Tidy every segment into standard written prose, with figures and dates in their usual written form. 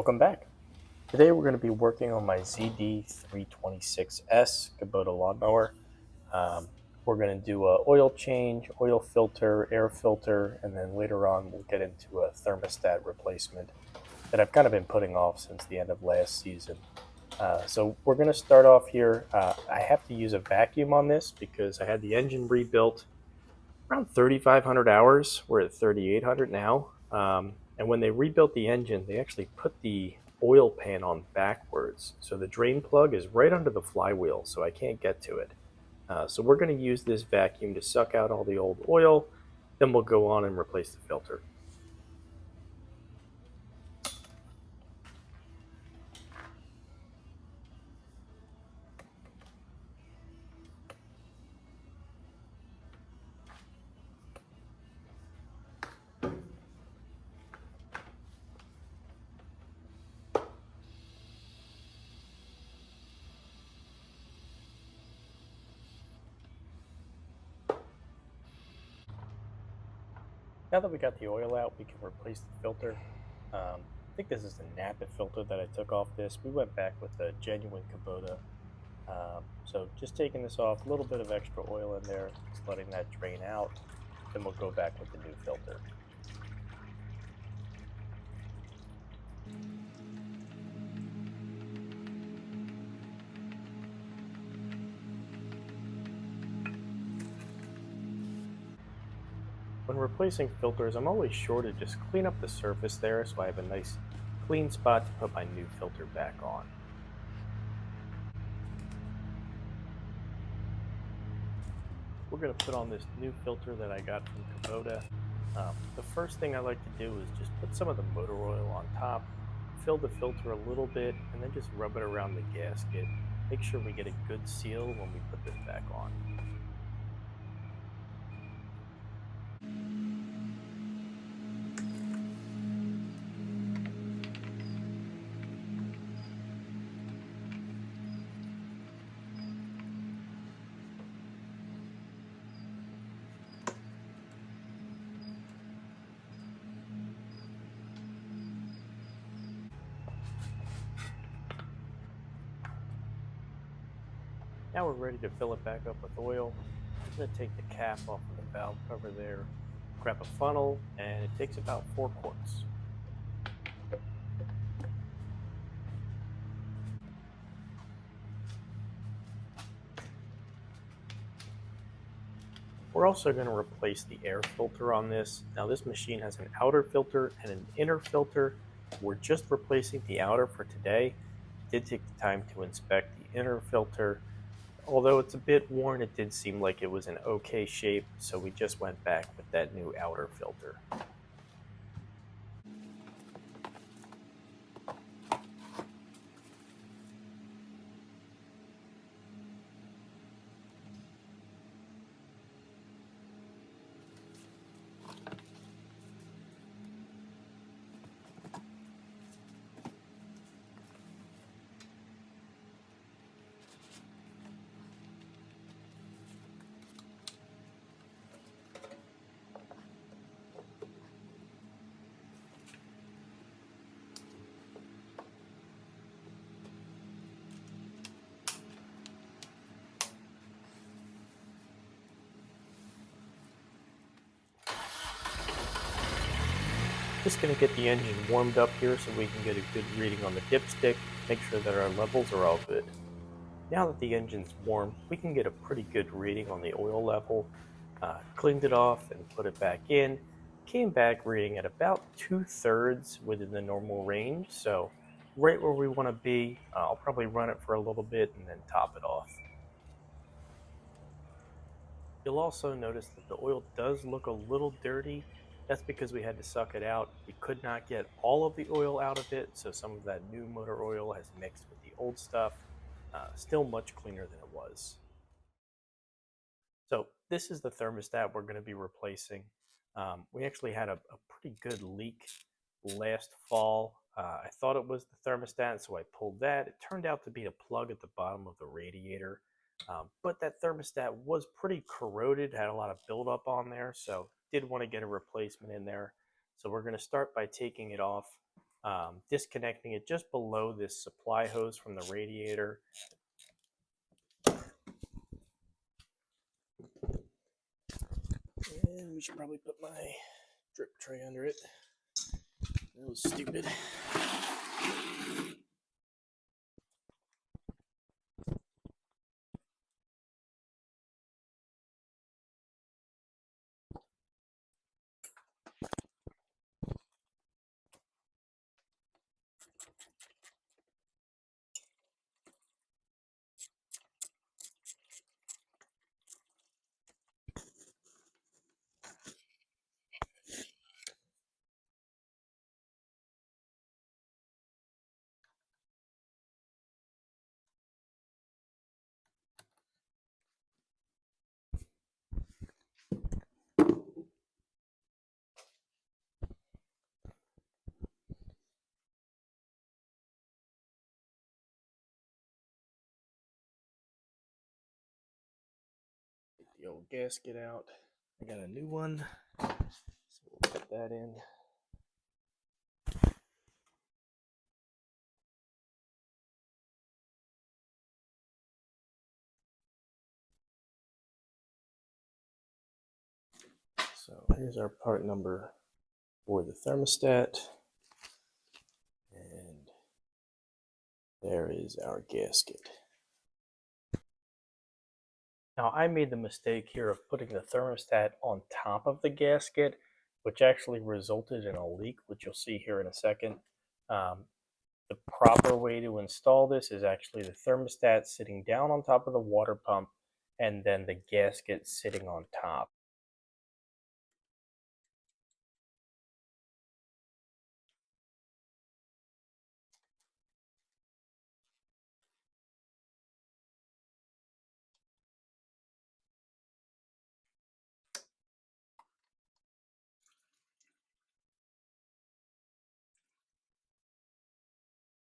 Welcome back. Today we're going to be working on my ZD326S Kubota lawnmower. Um, we're going to do a oil change, oil filter, air filter, and then later on we'll get into a thermostat replacement that I've kind of been putting off since the end of last season. So we're going to start off here. I have to use a vacuum on this because I had the engine rebuilt around 3,500 hours. We're at 3,800 now. And when they rebuilt the engine, they actually put the oil pan on backwards. So the drain plug is right under the flywheel, so I can't get to it. So we're going to use this vacuum to suck out all the old oil. Then we'll go on and replace the filter. Now that we got the oil out, we can replace the filter. I think this is the Napa filter that I took off this. We went back with a genuine Kubota. So just taking this off, a little bit of extra oil in there, just letting that drain out. Then we'll go back with the new filter. When replacing filters, I'm always sure to just clean up the surface there so I have a nice clean spot to put my new filter back on. We're going to put on this new filter that I got from Kubota. The first thing I like to do is just put some of the motor oil on top, fill the filter a little bit, and then just rub it around the gasket. Make sure we get a good seal when we put this back on. Now we're ready to fill it back up with oil. I'm going to take the cap off of the valve cover there, grab a funnel, and it takes about 4 quarts. We're also going to replace the air filter on this. Now this machine has an outer filter and an inner filter. We're just replacing the outer for today. I did take the time to inspect the inner filter. Although it's a bit worn, it did seem like it was in okay shape, so we just went back with that new outer filter. Just going to get the engine warmed up here so we can get a good reading on the dipstick, make sure that our levels are all good. Now that the engine's warm, we can get a pretty good reading on the oil level. Cleaned it off and put it back in. Came back reading at about 2/3 within the normal range, so right where we want to be. I'll probably run it for a little bit and then top it off. You'll also notice that the oil does look a little dirty. That's because we had to suck it out. We could not get all of the oil out of it, so some of that new motor oil has mixed with the old stuff. Still much cleaner than it was. So this is the thermostat we're going to be replacing. We actually had a pretty good leak last fall. I thought it was the thermostat, so I pulled that. It turned out to be a plug at the bottom of the radiator. But that thermostat was pretty corroded, had a lot of buildup on there, so did want to get a replacement in there. So we're going to start by taking it off. disconnecting it just below this supply hose from the radiator. And we should probably put my drip tray under it. That was stupid. The old gasket out. I got a new one, so we'll put that in. So here's our part number for the thermostat, and there is our gasket. Now, I made the mistake here of putting the thermostat on top of the gasket, which actually resulted in a leak, which you'll see here in a second. The proper way to install this is actually the thermostat sitting down on top of the water pump and then the gasket sitting on top.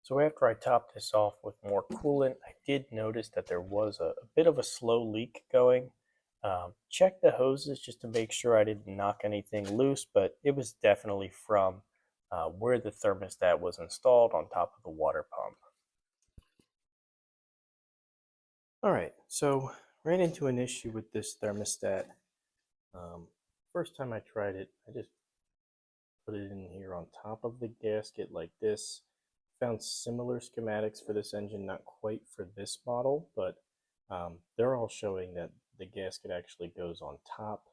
So after I topped this off with more coolant, I did notice that there was a bit of a slow leak going. Checked the hoses just to make sure I didn't knock anything loose, but it was definitely from where the thermostat was installed on top of the water pump. All right, so ran into an issue with this thermostat. First time I tried it, I just put it in here on top of the gasket like this. Found similar schematics for this engine, not quite for this model, but they're all showing that the gasket actually goes on top.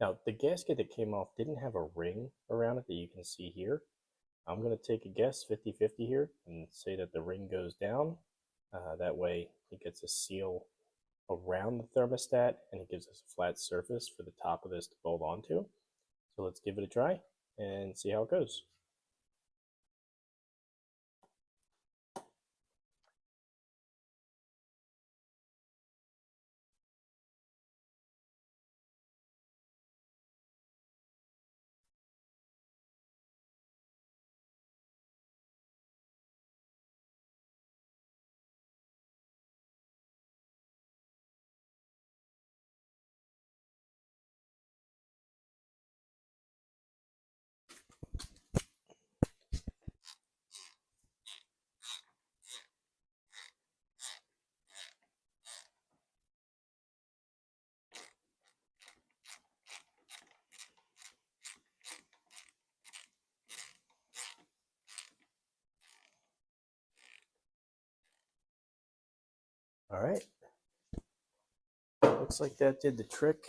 Now, the gasket that came off didn't have a ring around it that you can see here. I'm going to take a guess, 50-50 here, and say that the ring goes down. That way it gets a seal around the thermostat and it gives us a flat surface for the top of this to bolt onto. So let's give it a try and see how it goes. All right, looks like that did the trick.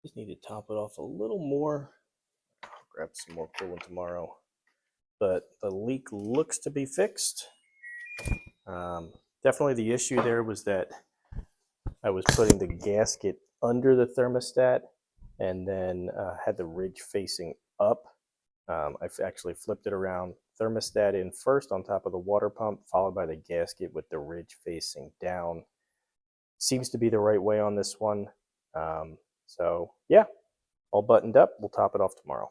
Just need to top it off a little more. I'll grab some more coolant tomorrow. But the leak looks to be fixed. Definitely the issue there was that I was putting the gasket under the thermostat and then had the ridge facing up. I've actually flipped it around, thermostat in first on top of the water pump, followed by the gasket with the ridge facing down. Seems to be the right way on this one. So yeah, all buttoned up. We'll top it off tomorrow.